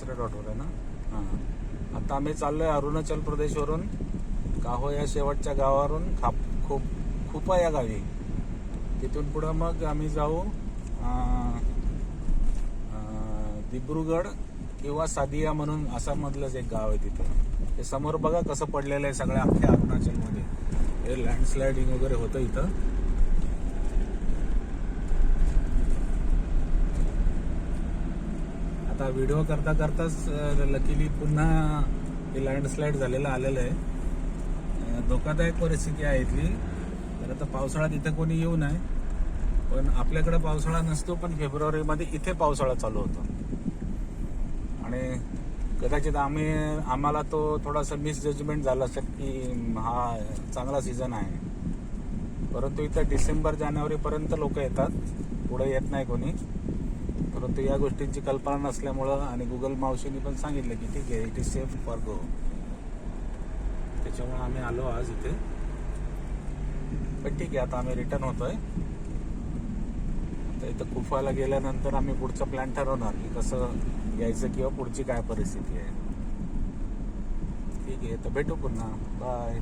दुसऱ्या डॉटवर आहे ना. हां, आता आम्ही चाललोय अरुणाचल प्रदेशवरून काहो या शेवटच्या गावावरून खुपा या गावी. तिथून पुढं मग आम्ही जाऊ दिब्रुगड किंवा सादिया म्हणून आसाममधलंच एक गाव आहे तिथं. हे समोर बघा कसं पडलेलं आहे सगळ्या अख्ख्या अरुणाचलमध्ये. हे लँडस्लायडिंग वगैरे होतं इथं. आता व्हिडिओ करता करताच लकीली पुन्हा हे लँडस्लाईड झालेलं आलेलं आहे. धोकादायक परिस्थिती आहे इथली. तर आता पावसाळ्यात इथे कोणी येऊ नये, पण आपल्याकडे पावसाळा नसतो, पण फेब्रुवारीमध्ये इथे पावसाळा चालू होतो. आणि कदाचित आम्हाला तो थोडासा मिसजजमेंट झाला असेल की हा चांगला सीझन आहे, परंतु इथं डिसेंबर जानेवारीपर्यंत लोक येतात, पुढे येत नाही कोणी. परंतु या गोष्टींची कल्पना नसल्यामुळं आणि गुगल मावशीने पण सांगितलं की ठीक आहे, it is safe for go. त्याच्यामुळे आम्ही आलो आज इथे. पण ठीक आहे, आता आम्ही रिटर्न होतोय. आता इथं कुफाला गेल्यानंतर आम्ही पुढचा प्लॅन ठरवणार की कसं यायचं किंवा पुढची काय परिस्थिती आहे. ठीक आहे, तर भेटू पुन्हा. बाय.